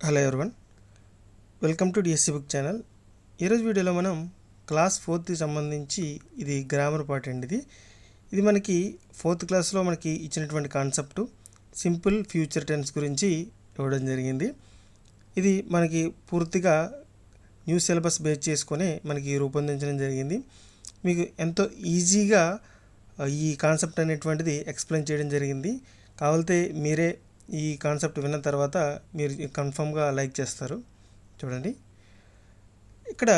Hello everyone, welcome to DSC book channel. ఈరోజు వీడియోలో మనం క్లాస్ 4కి సంబంధించి ఇది గ్రామర్ పార్ట్ అండి. ఇది మనకి 4th క్లాస్లో మనకి ఇచ్చినటువంటి కాన్సెప్ట్ సింపుల్ ఫ్యూచర్ టెన్స్ గురించి ఇవ్వడం జరిగింది. ఇది మనకి పూర్తిగా న్యూ సిలబస్ బేస్ చేసుకొని మనకి రూపొందించడం జరిగింది. మీకు ఎంతో ఈజీగా ఈ కాన్సెప్ట్ అనేటువంటిది ఎక్స్ప్లెయిన్ చేయడం జరిగింది. కావాలంటే మీరే ఈ కాన్సెప్ట్ విన్న తర్వాత మీరు కన్ఫర్మ్గా లైక్ చేస్తారు. చూడండి, ఇక్కడ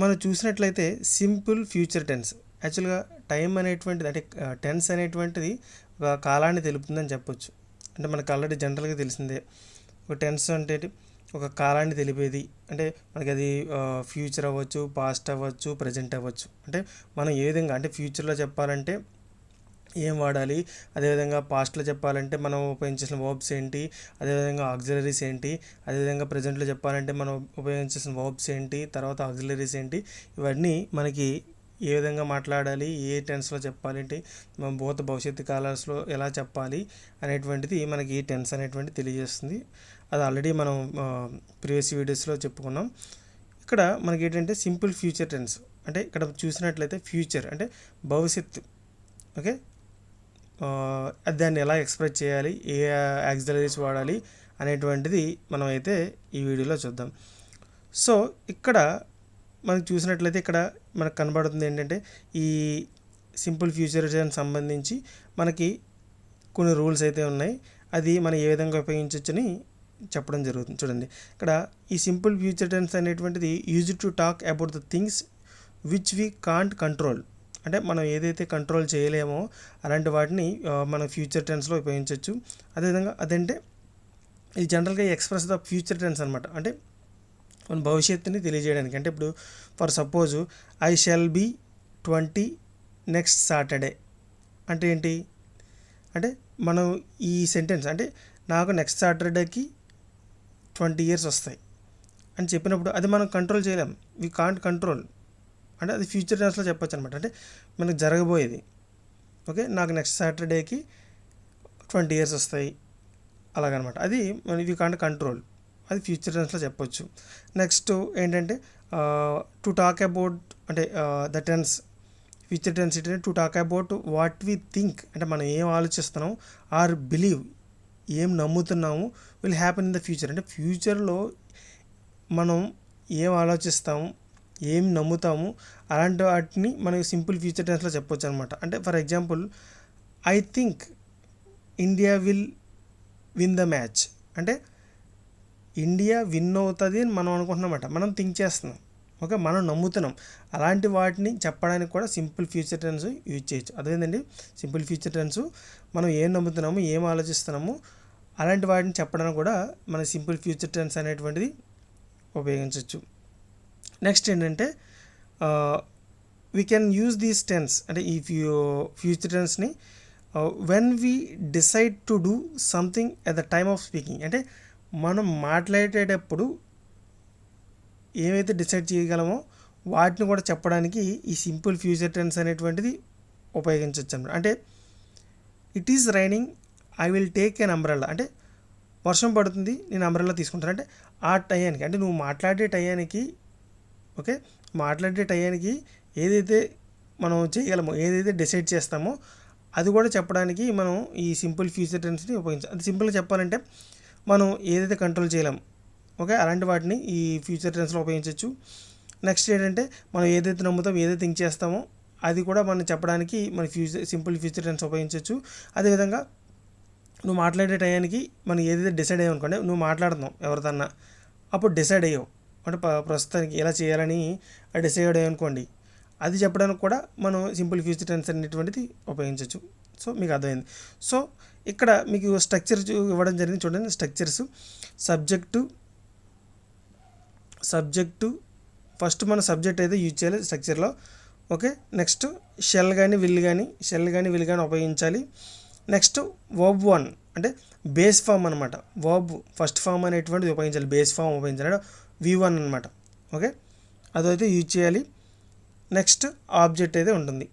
మనం చూసినట్లయితే సింపుల్ ఫ్యూచర్ టెన్స్ యాక్చువల్గా టైం అనేటువంటిది అంటే టెన్స్ అనేటువంటిది ఒక కాలాన్ని తెలుపుతుందని చెప్పొచ్చు. అంటే మనకు ఆల్రెడీ జనరల్గా తెలిసిందే ఒక టెన్స్ అంటే ఒక కాలాన్ని తెలిపేది. అంటే మనకి అది ఫ్యూచర్ అవ్వచ్చు, పాస్ట్ అవ్వచ్చు, ప్రజెంట్ అవ్వచ్చు. అంటే మనం ఏ విధంగా అంటే ఫ్యూచర్లో చెప్పాలంటే ఏం వాడాలి, అదేవిధంగా పాస్ట్లో చెప్పాలంటే మనం ఉపయోగించేసిన వర్బ్స్ ఏంటి, అదేవిధంగా ఆక్సిలరీస్ ఏంటి, అదేవిధంగా ప్రజెంట్లో చెప్పాలంటే మనం ఉపయోగించేసిన వర్బ్స్ ఏంటి, తర్వాత ఆక్సిలరీస్ ఏంటి, ఇవన్నీ మనకి ఏ విధంగా మాట్లాడాలి, ఏ టెన్స్లో చెప్పాలి, మనం భవిష్యత్తు కాలాల్లో ఎలా చెప్పాలి అనేటువంటిది మనకి టెన్స్ అనేటువంటిది తెలియజేస్తుంది. అది ఆల్రెడీ మనం ప్రీవియస్ వీడియోస్లో చెప్పుకున్నాం. ఇక్కడ మనకి ఏంటంటే సింపుల్ ఫ్యూచర్ టెన్స్ అంటే ఇక్కడ చూసినట్లయితే ఫ్యూచర్ అంటే భవిష్యత్తు. ఓకే, దాన్ని ఎలా ఎక్స్ప్రెస్ చేయాలి, ఏ యాక్సిలరీస్ వాడాలి అనేటువంటిది మనం అయితే ఈ వీడియోలో చూద్దాం. సో ఇక్కడ మనకు చూసినట్లయితే ఇక్కడ మనకు కనబడుతుంది ఏంటంటే ఈ సింపుల్ ఫ్యూచర్ టెన్స్ సంబంధించి మనకి కొన్ని రూల్స్ అయితే ఉన్నాయి. అది మనం ఏ విధంగా ఉపయోగించవచ్చని చెప్పడం జరుగుతుంది. చూడండి, ఇక్కడ ఈ సింపుల్ ఫ్యూచర్ టెన్స్ అనేటువంటిది use to talk about the things which we can't control. అంటే మనం ఏదైతే కంట్రోల్ చేయలేమో అలాంటి వాటిని మనం ఫ్యూచర్ టెన్స్లో ఉపయోగించవచ్చు. అదేవిధంగా అదంటే ఇది జనరల్గా ఎక్స్ప్రెస్ ద ఫ్యూచర్ టెన్స్ అనమాట. అంటే మన భవిష్యత్తుని తెలియజేయడానికి. అంటే ఇప్పుడు for suppose I shall be 20 next Saturday అంటే ఏంటి అంటే మనం ఈ సెంటెన్స్ అంటే నాకు నెక్స్ట్ సాటర్డేకి 20 years వస్తాయి అని చెప్పినప్పుడు అది మనం కంట్రోల్ చేయలేం. వీ కాంట్ కంట్రోల్ అంటే అది ఫ్యూచర్ టెన్స్లో చెప్పొచ్చు అనమాట. అంటే మనకు జరగబోయేది. ఓకే, నాకు నెక్స్ట్ సాటర్డేకి 20 years వస్తాయి అలాగనమాట. అది మన వీ కాంట్ కంట్రోల్, అది ఫ్యూచర్ టెన్స్లో చెప్పొచ్చు. నెక్స్ట్ ఏంటంటే టు టాక్ అబౌట్ అంటే ద టెన్స్ ఫ్యూచర్ టెన్స్ ఏంటంటే to talk about what we think అంటే మనం ఏం ఆలోచిస్తున్నాం ఆర్ బిలీవ్ ఏం నమ్ముతున్నాము will happen in the future. అంటే ఫ్యూచర్లో మనం ఏం ఆలోచిస్తాము, ఏం నమ్ముతాము అలాంటి వాటిని మనం సింపుల్ ఫ్యూచర్ టెన్స్లో చెప్పొచ్చు అనమాట. అంటే for example I think India will win the match అంటే ఇండియా విన్ అవుతుంది అని మనం అనుకుంటున్నామట, మనం థింక్ చేస్తున్నాం. ఓకే, మనం నమ్ముతున్నాం. అలాంటి వాటిని చెప్పడానికి కూడా సింపుల్ ఫ్యూచర్ టెన్స్ యూజ్ చేయొచ్చు. అదేంటండి సింపుల్ ఫ్యూచర్ టెన్స్ మనం ఏం నమ్ముతున్నాము, ఏం ఆలోచిస్తున్నాము అలాంటి వాటిని చెప్పడానికి కూడా మన సింపుల్ ఫ్యూచర్ టెన్స్ అనేటువంటిది ఉపయోగించవచ్చు. నెక్స్ట్ ఏంటంటే we can use these tense అంటే ఈ ఫ్యూచర్ టెన్స్ని when we decide to do something at the time of speaking. అంటే మనం మాట్లాడేటప్పుడు ఏవైతే డిసైడ్ చేయగలమో వాటిని కూడా చెప్పడానికి ఈ సింపుల్ ఫ్యూచర్ టెన్స్ అనేటువంటిది ఉపయోగించవచ్చు అన్నమాట. అంటే it is raining I will take an umbrella అంటే వర్షం పడుతుంది నేను అంబ్రెల్లా తీసుకుంటాను. అంటే ఆ టయానికి అంటే నువ్వు మాట్లాడే టయానికి ఓకే మాట్లాడే టయానికి ఏదైతే మనం చేయగలమో ఏదైతే డిసైడ్ చేస్తామో అది కూడా చెప్పడానికి మనం ఈ సింపుల్ ఫ్యూచర్ టెన్స్ని ఉపయోగించాలి. అది సింపుల్గా చెప్పాలంటే మనం ఏదైతే కంట్రోల్ చేయలేం ఓకే అలాంటి వాటిని ఈ ఫ్యూచర్ టెన్స్లో ఉపయోగించవచ్చు. నెక్స్ట్ ఏంటంటే మనం ఏదైతే నమ్ముతాం ఏదైతే థింక్ చేస్తామో అది కూడా మనం చెప్పడానికి మన సింపుల్ ఫ్యూచర్ టెన్స్ ఉపయోగించవచ్చు. అదేవిధంగా నువ్వు మాట్లాడే టయానికి మనం ఏదైతే డిసైడ్ అయ్యావు అనుకోండి, నువ్వు మాట్లాడుతున్నావు ఎవరిదన్నా అప్పుడు డిసైడ్ అయ్యావు అంటే ప్రస్తుతానికి ఎలా చేయాలని డిసైడ్ అయ్యావు అనుకోండి, అది చెప్పడానికి కూడా మనం సింపుల్ ఫ్యూచర్ టెన్స్ అనేటువంటిది ఉపయోగించవచ్చు. సో మీకు అర్థమైంది. సో ఇక్కడ మీకు స్ట్రక్చర్ ఇవ్వడం జరిగింది చూడండి. స్ట్రక్చర్స్ సబ్జెక్టు ఫస్ట్ మన సబ్జెక్ట్ అయితే యూజ్ చేయాలి స్ట్రక్చర్లో. ఓకే, నెక్స్ట్ షెల్ కానీ విల్ కానీ ఉపయోగించాలి. నెక్స్ట్ వర్బ్ 1 అంటే బేస్ ఫామ్ అనమాట. వర్బ్ ఫస్ట్ ఫామ్ అనేటువంటిది ఉపయోగించాలి, బేస్ ఫామ్ ఉపయోగించాలి V1 అనమాట. ఓకే, అదైతే యూజ్ చేయాలి. నెక్స్ట్ ఆబ్జెక్ట్ అయితే ఉంటుంది.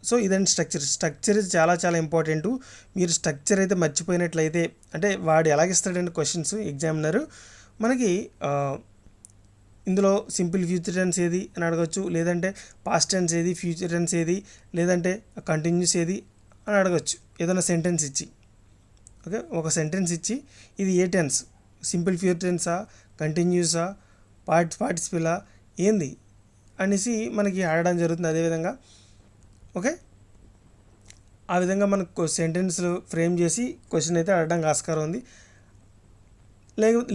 సో ఇదండి స్ట్రక్చర్ చాలా చాలా ఇంపార్టెంట్. మీరు స్ట్రక్చర్ అయితే మర్చిపోయినట్లయితే అంటే వాడు ఎలాగిస్తాడంటే క్వశ్చన్స్ ఎగ్జామినరు మనకి ఇందులో సింపుల్ ఫ్యూచర్ టెన్స్ ఏది అని అడగచ్చు, లేదంటే పాస్ట్ టెన్స్ ఏది, ఫ్యూచర్ టెన్స్ ఏది, లేదంటే కంటిన్యూస్ ఏది అని అడగచ్చు ఏదైనా సెంటెన్స్ ఇచ్చి. ఓకే, ఒక సెంటెన్స్ ఇచ్చి ఇది ఏ టెన్స్, సింపుల్ ఫ్యూచర్ టెన్సా, కంటిన్యూసా, పార్టిసిపలా ఏంది అనేసి మనకి అడగడం జరుగుతుంది. అదేవిధంగా ఓకే, ఆ విధంగా మనకు సెంటెన్స్లు ఫ్రేమ్ చేసి క్వశ్చన్ అయితే అడగడానికి ఆస్కారం ఉంది.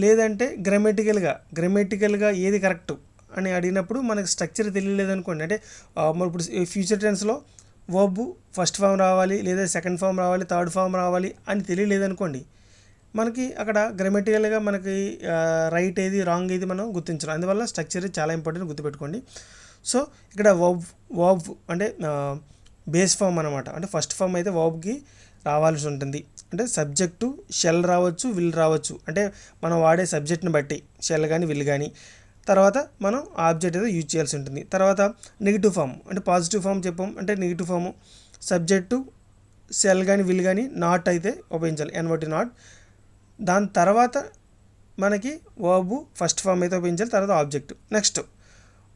లేదంటే గ్రామటికల్గా ఏది కరెక్ట్ అని అడిగినప్పుడు మనకి స్ట్రక్చర్ తెలియలేదనుకోండి, అంటే మరి ఇప్పుడు ఫ్యూచర్ టెన్స్లో వర్బ్ ఫస్ట్ ఫామ్ రావాలి, లేదా సెకండ్ ఫామ్ రావాలి, థర్డ్ ఫామ్ రావాలి అని తెలియలేదనుకోండి, మనకి అక్కడ గ్రామటికల్గా మనకి రైట్ ఏది రాంగ్ ఏది మనం గుర్తించడం. అందువల్ల స్ట్రక్చర్ చాలా ఇంపార్టెంట్, గుర్తుపెట్టుకోండి. సో ఇక్కడ వర్బ్ అంటే బేస్ ఫామ్ అనమాట. అంటే ఫస్ట్ ఫామ్ అయితే వర్బ్కి రావాల్సి ఉంటుంది. అంటే సబ్జెక్టు షెల్ రావచ్చు, విల్ రావచ్చు, అంటే మనం వాడే సబ్జెక్ట్ని బట్టి షెల్ కానీ విల్ కానీ. తర్వాత మనం ఆబ్జెక్ట్ అయితే యూజ్ చేయాల్సి ఉంటుంది. తర్వాత నెగిటివ్ ఫామ్ అంటే పాజిటివ్ ఫామ్ చెప్పాం, అంటే నెగిటివ్ ఫాము సబ్జెక్టు షెల్ కానీ విల్ కానీ నాట్ అయితే ఉపయోగించాలి, ఎన్వర్టి నాట్. దాని తర్వాత మనకి వర్బ్ ఫస్ట్ ఫామ్ అయితే ఉపయోగించాలి, తర్వాత ఆబ్జెక్ట్. నెక్స్ట్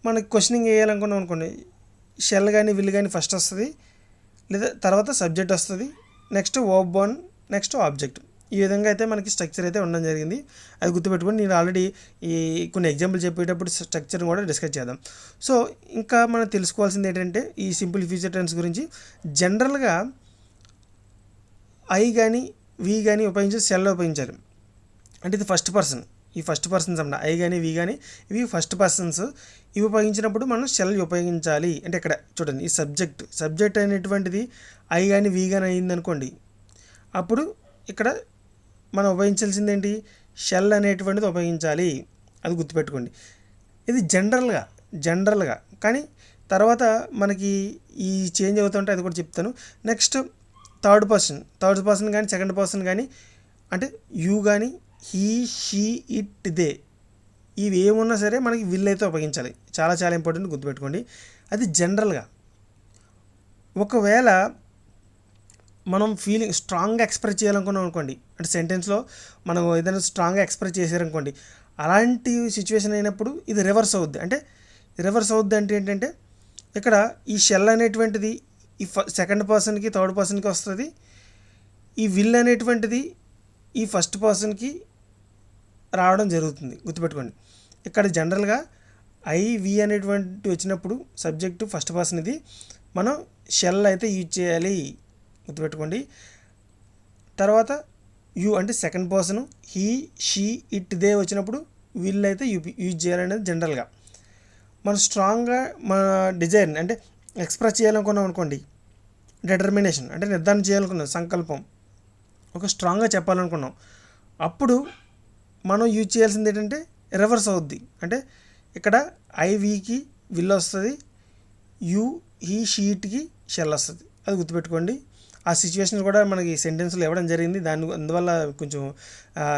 మనకి క్వశ్చనింగ్ వేయాలనుకున్నాం అనుకోండి, షెల్ కానీ విల్ కానీ ఫస్ట్ వస్తుంది, లేదా తర్వాత సబ్జెక్ట్ వస్తుంది, next verb one, next object. ఈ విధంగా అయితే మనకి స్ట్రక్చర్ అయితే ఉండడం జరిగింది. అది గుర్తుపెట్టుకొని నేను ఆల్రెడీ ఈ కొన్ని ఎగ్జాంపుల్ చెప్పేటప్పుడు స్ట్రక్చర్ని కూడా డిస్కస్ చేద్దాం. సో ఇంకా మనం తెలుసుకోవాల్సింది ఏంటంటే ఈ సింపుల్ ఫ్యూచర్ టెన్స్ గురించి జనరల్గా ఐ కానీ వి కానీ ఉపయోగించి షెల్ ఉపయోగించాలి. అంటే ఇది ఫస్ట్ పర్సన్, ఈ ఫస్ట్ పర్సన్స్ అన్నమాట. ఐ కానీ వి కానీ ఇవి ఫస్ట్ పర్సన్స్. ఇవి ఉపయోగించినప్పుడు మనం షెల్ ఉపయోగించాలి. అంటే ఇక్కడ చూడండి, ఈ సబ్జెక్ట్ అనేటువంటిది ఐ కానీ వి కానీ అయిందనుకోండి, అప్పుడు ఇక్కడ మనం ఉపయోగించాల్సింది ఏంటి, షెల్ అనేటువంటిది ఉపయోగించాలి. అది గుర్తుపెట్టుకోండి. ఇది జనరల్గా కానీ తర్వాత మనకి ఈ చేంజ్ అవుతుంటే అది కూడా చెప్తాను. నెక్స్ట్ థర్డ్ పర్సన్ కానీ సెకండ్ పర్సన్ కానీ, అంటే యూ కానీ హీ, షీ, ఇట్, దే, ఇవి ఏమున్నా సరే మనకి విల్ అయితే ఉపయోగించాలి. చాలా చాలా ఇంపార్టెంట్, గుర్తుపెట్టుకోండి. అది జనరల్గా. ఒకవేళ మనం ఫీలింగ్ స్ట్రాంగ్గా ఎక్స్ప్రెస్ చేయాలనుకున్నాం అనుకోండి, అంటే సెంటెన్స్లో మనం ఏదైనా స్ట్రాంగ్గా ఎక్స్ప్రెస్ చేశారనుకోండి, అలాంటి సిచ్యువేషన్ అయినప్పుడు ఇది రివర్స్ అవుద్ది. అంటే ఏంటంటే ఇక్కడ ఈ షెల్ అనేటువంటిది ఈ సెకండ్ పర్సన్కి థర్డ్ పర్సన్కి వస్తుంది, ఈ విల్ అనేటువంటిది ఈ ఫస్ట్ పర్సన్కి రావడం జరుగుతుంది. గుర్తుపెట్టుకోండి. ఇక్కడ జనరల్గా ఐ వి అనేటువంటి వచ్చినప్పుడు సబ్జెక్టు ఫస్ట్ పర్సన్ ఇది, మనం షెల్ అయితే యూజ్ చేయాలి, గుర్తుపెట్టుకోండి. తర్వాత యూ అంటే second person, he, she, it, they వచ్చినప్పుడు విల్ అయితే యూజ్ చేయాలనేది జనరల్గా. మనం స్ట్రాంగ్గా మన డిజైర్ని అంటే ఎక్స్ప్రెస్ చేయాలనుకున్నాం అనుకోండి, డిటర్మినేషన్ అంటే నిర్ధారణ చేయాలనుకున్నాం, సంకల్పం, ఒక స్ట్రాంగ్గా చెప్పాలనుకున్నాం, అప్పుడు మనం యూజ్ చేయాల్సింది ఏంటంటే రివర్స్ అవుద్ది. అంటే ఇక్కడ ఐ వికి విల్ వస్తుంది, యూ, హీ, షీట్కి షెల్ వస్తుంది. అది గుర్తుపెట్టుకోండి. ఆ సిచ్యువేషన్ కూడా మనకి సెంటెన్స్లో ఇవ్వడం జరిగింది, అందువల్ల కొంచెం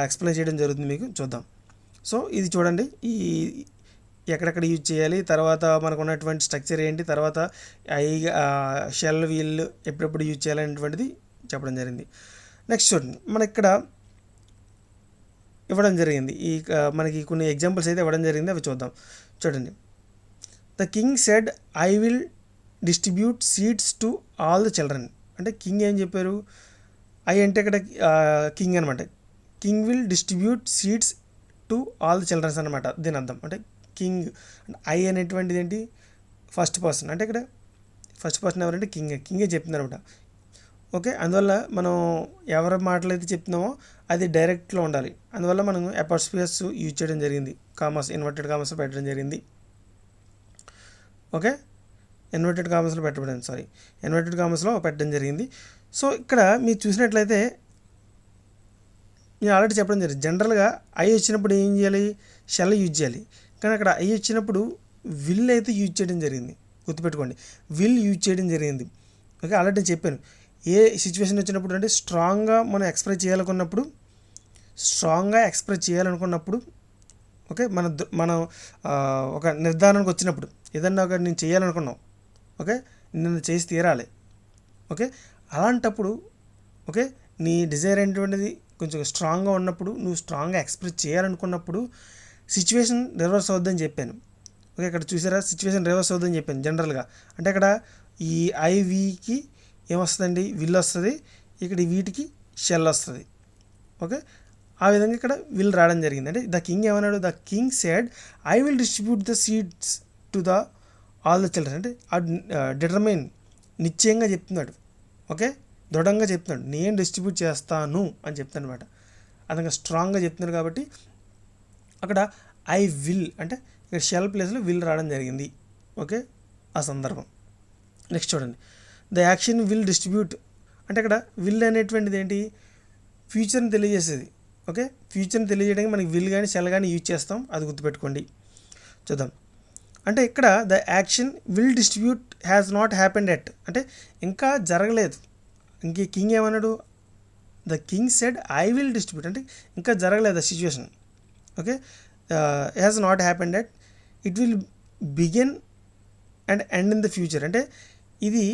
ఎక్స్ప్లెయిన్ చేయడం జరుగుతుంది మీకు. చూద్దాం. సో ఇది చూడండి, ఈ ఎక్కడెక్కడ యూజ్ చేయాలి, తర్వాత మనకు ఉన్నటువంటి స్ట్రక్చర్ ఏంటి, తర్వాత ఐ షెల్ విల్ ఎప్పుడెప్పుడు యూజ్ చేయాలనేటువంటిది చెప్పడం జరిగింది. నెక్స్ట్ చూడండి, మన ఇక్కడ ఇవ్వడం జరిగింది, మనకి కొన్ని ఎగ్జాంపుల్స్ అయితే ఇవ్వడం జరిగింది, అవి చూద్దాం. చూడండి, the king said I will distribute seeds to all the children. అంటే కింగ్ ఏం చెప్పారు, ఐ అంటే ఇక్కడ కింగ్ అనమాట. King will distribute seeds to all the childrens అనమాట దీని అర్థం. అంటే కింగ్, ఐ అనేటువంటిది ఏంటి, ఫస్ట్ పర్సన్, అంటే ఇక్కడ ఫస్ట్ పర్సన్ ఎవరంటే కింగే చెప్తుంది అనమాట. ఓకే, అందువల్ల మనం ఎవరి మాటలు అయితే చెప్తున్నామో అది డైరెక్ట్లో ఉండాలి. అందువల్ల మనం అపాస్ట్రోఫియస్ యూజ్ చేయడం జరిగింది, కామర్స్, ఇన్వర్టెడ్ కామర్స్ పెట్టడం జరిగింది. ఓకే, ఇన్వర్టెడ్ కామర్స్లో పెట్టడం జరిగింది. సో ఇక్కడ మీరు చూసినట్లయితే నేను ఆల్రెడీ చెప్పడం జరిగింది, జనరల్గా ఐ వచ్చినప్పుడు ఏం చేయాలి, షెల్ యూజ్ చేయాలి. కానీ అక్కడ ఐ వచ్చినప్పుడు విల్ అయితే యూజ్ చేయడం జరిగింది. గుర్తుపెట్టుకోండి, విల్ యూజ్ చేయడం జరిగింది. ఓకే, ఆల్రెడీ నేను చెప్పాను, ఏ సిచ్యువేషన్ వచ్చినప్పుడు అంటే స్ట్రాంగ్గా మనం ఎక్స్ప్రెస్ చేయాలనుకున్నప్పుడు, ఓకే, మనం ఒక నిర్ధారణకు వచ్చినప్పుడు, ఏదన్నా ఒక నేను చేయాలనుకున్నాం, ఓకే, నేను చేసి తీరాలి, ఓకే, అలాంటప్పుడు ఓకే నీ డిజైర్ అనేటువంటిది కొంచెం స్ట్రాంగ్గా ఉన్నప్పుడు, నువ్వు స్ట్రాంగ్గా ఎక్స్ప్రెస్ చేయాలనుకున్నప్పుడు సిచ్యువేషన్ రివర్స్ అవుద్దని చెప్పాను. ఓకే, ఇక్కడ చూసారా సిచ్యువేషన్ రివర్స్ అవుతుందని చెప్పాను జనరల్గా. అంటే ఇక్కడ ఈ ఐవికి ఏమొస్తుందండి, విల్ వస్తుంది, ఇక్కడ వీటికి షెల్ వస్తుంది. ఓకే, ఆ విధంగా ఇక్కడ విల్ రావడం జరిగింది. అంటే ద కింగ్ ఏమన్నాడు, the king said I will distribute the seeds to the all the children. అంటే డిటర్మైన్ నిశ్చయంగా చెప్తున్నాడు. ఓకే, దృఢంగా చెప్తున్నాడు, నేను డిస్ట్రిబ్యూట్ చేస్తాను అని చెప్తాను అనమాట. అతను స్ట్రాంగ్గా చెప్తున్నాడు కాబట్టి అక్కడ ఐ విల్ అంటే ఇక్కడ షెల్ ప్లేస్లో విల్ రావడం జరిగింది. ఓకే, ఆ సందర్భం. నెక్స్ట్ చూడండి, ద యాక్షన్ విల్ డిస్ట్రిబ్యూట్ అంటే ఇక్కడ విల్ అనేటువంటిది ఏంటి, ఫ్యూచర్ని తెలియజేసేది. ఓకే, ఫ్యూచర్ని తెలియజేయడానికి మనకి విల్ కానీ షెల్ కానీ యూజ్ చేస్తాం, అది గుర్తుపెట్టుకోండి. చూద్దాం, అంటే ఇక్కడ the action will distribute has not happened at అంటే ఇంకా జరగలేదు. ఇంక కింగ్ ఏమన్నాడు, the king said I will distribute అంటే ఇంకా జరగలేదు ఆ situation. Okay, has not happened at, it will begin and end in the future అంటే ఇది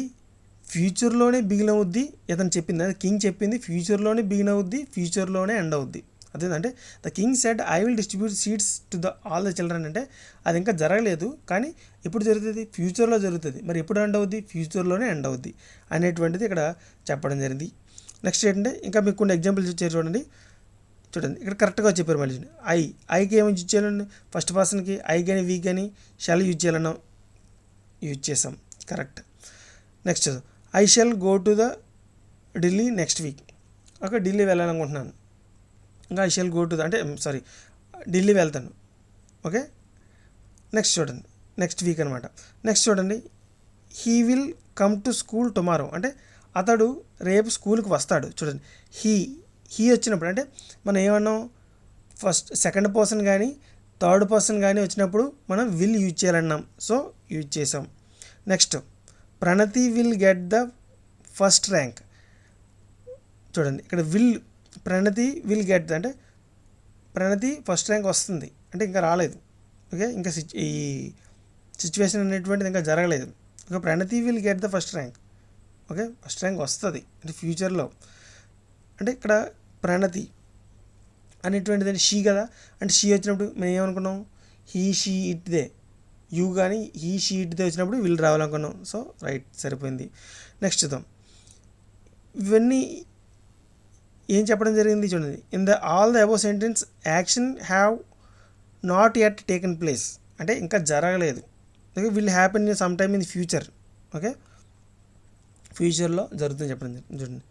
ఫ్యూచర్లోనే బిగిన్ అవుద్ది. ఇతను చెప్పింది, అది కింగ్ చెప్పింది, ఫ్యూచర్లోనే బిగిన్ అవుద్ది, ఫ్యూచర్లోనే ఎండ్ అవుద్ది. అదేంటంటే the king said I will distribute seeds to the all the children అంటే అది ఇంకా జరగలేదు, కానీ ఎప్పుడు జరుగుతుంది, ఫ్యూచర్లో జరుగుతుంది. మరి ఎప్పుడు ఎండ్ అవుద్ది, ఫ్యూచర్లోనే ఎండ్ అవుద్ది అనేటువంటిది ఇక్కడ చెప్పడం జరిగింది. నెక్స్ట్ ఏంటంటే ఇంకా మీకు కొన్ని ఎగ్జాంపుల్స్ ఇచ్చారు చూడండి. ఇక్కడ కరెక్ట్గా చెప్పారు. మళ్ళీ ఐకి ఏమి యూజ్ చేయాలండి, ఫస్ట్ పర్సన్కి ఐ కానీ వీ కానీ షెల్ యూజ్ చేయాలన్నాం, యూజ్ చేసాం, correct. Next I shall go to the Delhi next week. Okay, Delhi వెళ్ళాలనుకుంటున్నాను, ఇంకా I shall go to the అంటే ఢిల్లీ వెళ్తాను. ఓకే, నెక్స్ట్ చూడండి, నెక్స్ట్ వీక్ అనమాట. నెక్స్ట్ చూడండి, he will come to school tomorrow అంటే అతడు రేపు స్కూల్కి వస్తాడు. చూడండి, హీ వచ్చినప్పుడు అంటే మనం ఏమన్నాం, ఫస్ట్ సెకండ్ పర్సన్ కానీ థర్డ్ పర్సన్ కానీ వచ్చినప్పుడు మనం విల్ యూజ్ చేయాలన్నాం, సో యూజ్ చేసాం. Next Pranathi will get the first rank. చూడండి, ఇక్కడ ప్రణతి విల్ గెట్ అంటే ప్రణతి ఫస్ట్ ర్యాంక్ వస్తుంది అంటే ఇంకా రాలేదు. ఓకే, ఇంకా ఈ సిచ్యువేషన్ అనేటువంటిది ఇంకా జరగలేదు. Okay, Pranathi will get the first rank. Okay, first rank వస్తుంది అంటే ఫ్యూచర్లో. అంటే ఇక్కడ ప్రణతి అనేటువంటిది షీ కదా, అంటే షీ వచ్చినప్పుడు మేము ఏమనుకున్నాం, హీ షీ ఇట్దే, యూ కానీ హీ షీ ఇట్దే వచ్చినప్పుడు విల్ రావాలనుకున్నాం, సో రైట్, సరిపోయింది. నెక్స్ట్ చూద్దాం, ఇవన్నీ ఏం చెప్పడం జరిగింది చూడండి. In the all the above sentence action have not yet taken place అంటే ఇంకా జరగలేదు. Okay, will happen some time in the future. Okay, ఫ్యూచర్లో జరుగుతుంది చెప్పడం జరిగింది చూడండి,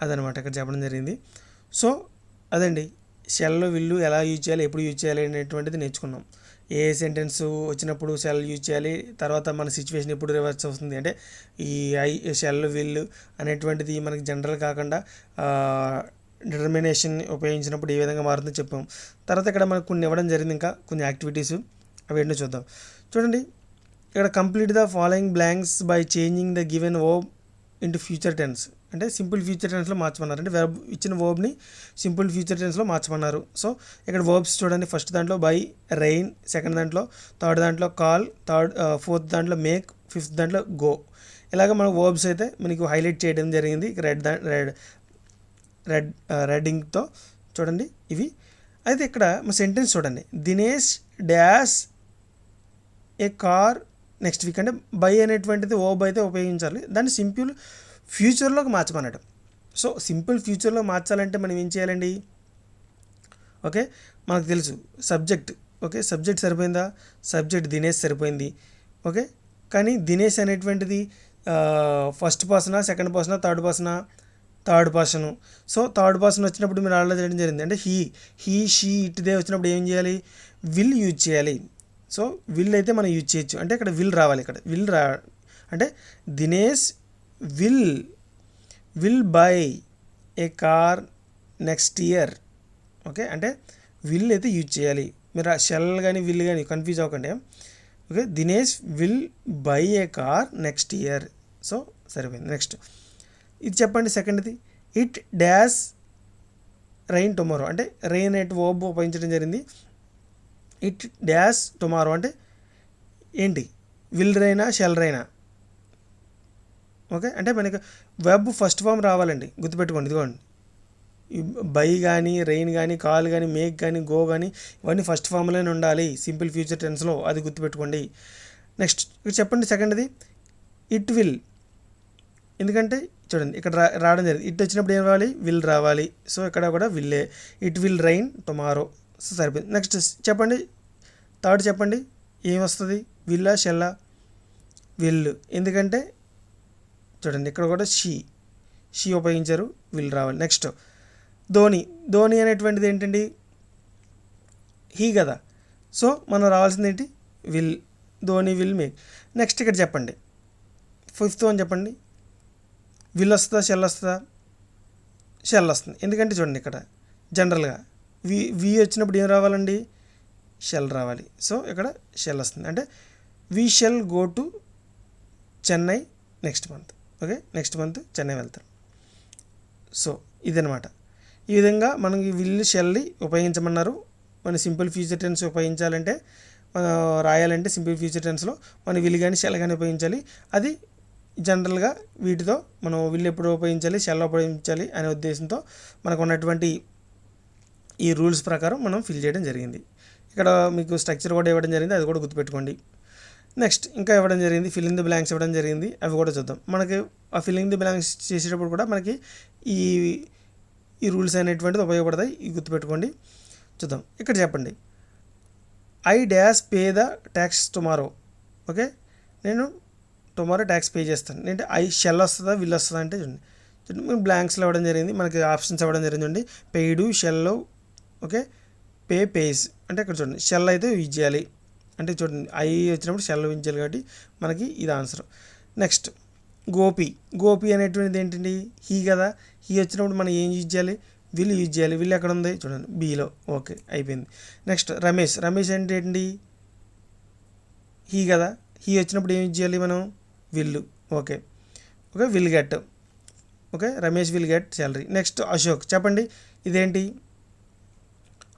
అదనమాట ఇక్కడ చెప్పడం జరిగింది. సో అదండి, షెల్ విల్లు ఎలా యూజ్ చేయాలి, ఎప్పుడు యూజ్ చేయాలి అనేటువంటిది నేర్చుకున్నాం. ఏ సెంటెన్స్ వచ్చినప్పుడు షెల్ యూజ్ చేయాలి, తర్వాత మన సిచ్యువేషన్ ఎప్పుడు రివర్స్ అవుతుంది అంటే ఈ షెల్ విల్ అనేటువంటిది మనకి జనరల్ కాకుండా డిటర్మినేషన్ ఉపయోగించినప్పుడు ఏ విధంగా మారుతుందో చెప్పాం. తర్వాత ఇక్కడ మనకు కొన్ని ఇవ్వడం జరిగింది, ఇంకా కొన్ని యాక్టివిటీస్, అవి ఏంటో చూద్దాం. చూడండి, ఇక్కడ complete the following blanks by changing the given verb into future tense అంటే సింపుల్ ఫ్యూచర్ టెన్స్లో మార్చమన్నారు. అంటే వెర్బ్ ఇచ్చిన వర్బ్ని సింపుల్ ఫ్యూచర్ టెన్స్లో మార్చమన్నారు. సో ఇక్కడ వర్బ్స్ చూడండి, ఫస్ట్ దాంట్లో బై, రెయిన్, సెకండ్ దాంట్లో, థర్డ్ దాంట్లో కాల్, ఫోర్త్ దాంట్లో మేక్, ఫిఫ్త్ దాంట్లో గో. ఇలాగ మన వర్బ్స్ అయితే మనకు హైలైట్ చేయడం జరిగింది రెడ్ ఇంక్తో. చూడండి ఇవి. అయితే ఇక్కడ మన సెంటెన్స్ చూడండి, Dinesh dash a car next week అంటే బై అనేటువంటిది వర్బ్ అయితే ఉపయోగించాలి, దాన్ని సింపుల్ ఫ్యూచర్లోకి మార్చమన్నట్టు. సో సింపుల్ ఫ్యూచర్లో మార్చాలంటే మనం ఏం చేయాలండి, ఓకే మనకు తెలుసు సబ్జెక్ట్. ఓకే, సబ్జెక్ట్ సరిపోయిందా, సబ్జెక్ట్ దినేష్ సరిపోయింది. ఓకే, కానీ దినేష్ అనేటువంటిది ఫస్ట్ పర్సనా, సెకండ్ పర్సనా, third person. So third person వచ్చినప్పుడు మీరు ఆల్రెడీ చేయడం జరిగింది అంటే హీ షీ ఇట్దే వచ్చినప్పుడు ఏం చేయాలి, విల్ యూజ్ చేయాలి. సో విల్ అయితే మనం యూజ్ చేయొచ్చు, అంటే ఇక్కడ విల్ రావాలి. ఇక్కడ విల్ అంటే Dinesh will buy a car next year. Okay, అంటే విల్ అయితే యూజ్ చేయాలి. మీరు షెల్ కానీ విల్ కానీ కన్ఫ్యూజ్ అవ్వకండి. Okay, Dinesh will buy a car next year. So సరిపోయింది. నెక్స్ట్ ఇది చెప్పండి, సెకండ్ది, ఇట్ డాష్ రైన్ టుమారో అంటే రెయిన్ అనే వర్బ్ ఉపయోగించడం జరిగింది. ఇట్ డాష్ టుమారో అంటే ఏంటి, విల్ రైనా షెల్ రైనా. ఓకే, అంటే మనకి వెబ్ ఫస్ట్ ఫామ్ రావాలండి, గుర్తుపెట్టుకోండి. ఇదిగోండి బై కానీ, రెయిన్ కానీ, కాల్ కానీ, మేక్ కానీ, గో కానీ ఇవన్నీ ఫస్ట్ ఫామ్లోనే ఉండాలి సింపుల్ ఫ్యూచర్ టెన్స్లో, అది గుర్తుపెట్టుకోండి. నెక్స్ట్ ఇక్కడ చెప్పండి సెకండ్ది ఇట్ విల్. ఎందుకంటే చూడండి ఇక్కడ రావడం జరిగింది, ఇట్ వచ్చినప్పుడు ఏం రావాలి, విల్ రావాలి. సో ఇక్కడ కూడా విల్లే, it will rain tomorrow. So సరిపోయింది. నెక్స్ట్ చెప్పండి థర్డ్ చెప్పండి ఏం వస్తుంది, విల్లా షెల్లా, విల్. ఎందుకంటే చూడండి ఇక్కడ కూడా షీ ఉపయోగించారు, విల్ రావాలి. నెక్స్ట్ ధోని అనేటువంటిది ఏంటండి, హీ కదా. సో మనం రావాల్సింది ఏంటి, will. Dhoni will make. Next ఇక్కడ చెప్పండి ఫిఫ్త్ వన్ చెప్పండి, విల్ వస్తుందా షెల్ వస్తుందా, షెల్ వస్తుంది. ఎందుకంటే చూడండి ఇక్కడ జనరల్గా వి వచ్చినప్పుడు ఏం రావాలండి, షెల్ రావాలి. సో ఇక్కడ షెల్ వస్తుంది. అంటే we shall go to Chennai next month. Okay, next month Chennai వెళ్తారు. సో ఇదనమాట. ఈ విధంగా మనం ఈ విల్ షెల్ని ఉపయోగించమన్నారు. మన సింపుల్ ఫ్యూచర్ టెన్స్ ఉపయోగించాలంటే, రాయాలంటే సింపుల్ ఫ్యూచర్ టెన్స్లో మన విల్ కానీ షెల్ కానీ ఉపయోగించాలి. అది జనరల్గా వీటితో మనం విల్ ఎప్పుడు ఉపయోగించాలి, షెల్ ఉపయోగించాలి అనే ఉద్దేశంతో మనకు ఉన్నటువంటి ఈ రూల్స్ ప్రకారం మనం ఫిల్ చేయడం జరిగింది. ఇక్కడ మీకు స్ట్రక్చర్ కూడా ఇవ్వడం జరిగింది, అది కూడా గుర్తుపెట్టుకోండి. నెక్స్ట్ ఇంకా ఇవ్వడం జరిగింది, ఫిల్ ఇన్ ది బ్లాంక్స్ ఇవ్వడం జరిగింది, అవి కూడా చూద్దాం. మనకి ఆ ఫిల్లింగ్ ది బ్లాంక్స్ చేసేటప్పుడు కూడా మనకి ఈ రూల్స్ అనేటువంటిది ఉపయోగపడతాయి, ఇవి గుర్తుపెట్టుకోండి. చూద్దాం. ఇక్కడ చెప్పండి I dash pay the tax tomorrow. Okay, నేను టుమారో ట్యాక్స్ పే చేస్తాను. అంటే ఐ షెల్ వస్తుందా విల్ వస్తుందా అంటే చూడండి బ్లాంక్స్లో ఇవ్వడం జరిగింది, మనకి ఆప్షన్స్ ఇవ్వడం జరిగింది. పెయిడు, షెల్, ఓకే, పేస్. అంటే ఇక్కడ చూడండి షెల్ అయితే యూజ్ చేయాలి, అంటే చూడండి ఐ వచ్చినప్పుడు షెల్ యూజ్ చేయాలి కాబట్టి మనకి ఇది ఆన్సర్. నెక్స్ట్ గోపి అనేటువంటిది ఏంటండి, హీ కదా. హీ వచ్చినప్పుడు మనం ఏం యూజ్ చేయాలి, విల్ యూజ్ చేయాలి. విల్ ఎక్కడ ఉంది చూడండి బీలో. ఓకే, అయిపోయింది. నెక్స్ట్ రమేష్ అంటే ఏంటి, హీ కదా. హీ వచ్చినప్పుడు ఏం యూజ్ చేయాలి మనం, will. Okay, will get. Okay, Ramesh will get salary. Next Ashok చెప్పండి, ఇదేంటి,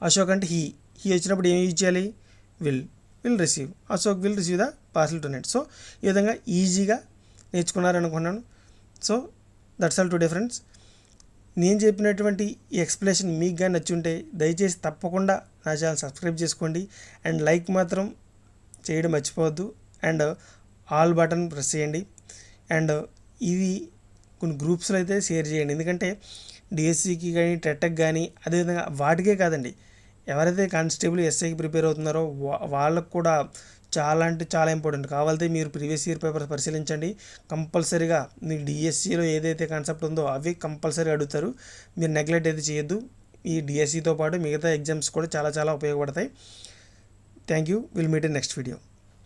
అశోక్ అంటే హీ వచ్చినప్పుడు ఏం యూజ్ చేయాలి, will receive. Ashok will receive the parcel tonight. So ఈ విధంగా ఈజీగా నేర్చుకున్నారనుకున్నాను. So that's all today friends. నేను చెప్పినటువంటి ఈ ఎక్స్ప్లెనేషన్ మీకు కానీ నచ్చుంటే దయచేసి తప్పకుండా నా ఛానల్ సబ్స్క్రైబ్ చేసుకోండి, అండ్ లైక్ మాత్రం చేయడం మర్చిపోవద్దు, అండ్ ఆల్ బటన్ ప్రెస్ చేయండి, అండ్ ఇది కొన్ని గ్రూప్స్లో అయితే షేర్ చేయండి. ఎందుకంటే డిఎస్సికి కానీ టెట్కి కానీ అదేవిధంగా వాటికే కాదండి, ఎవరైతే కానిస్టేబుల్ ఎస్ఐకి ప్రిపేర్ అవుతున్నారో వాళ్ళకు కూడా చాలా అంటే చాలా ఇంపార్టెంట్. కావాలంటే మీరు ప్రీవియస్ ఇయర్ పేపర్స్ పరిశీలించండి. కంపల్సరీగా మీకు డిఎస్సిలో ఏదైతే కాన్సెప్ట్ ఉందో అవి కంపల్సరీ అడుగుతారు. మీరు నెగ్లెక్ట్ అయితే చేయొద్దు. ఈ డిఎస్సితో పాటు మిగతా ఎగ్జామ్స్ కూడా చాలా చాలా ఉపయోగపడతాయి. Thank you. Will meet in next video.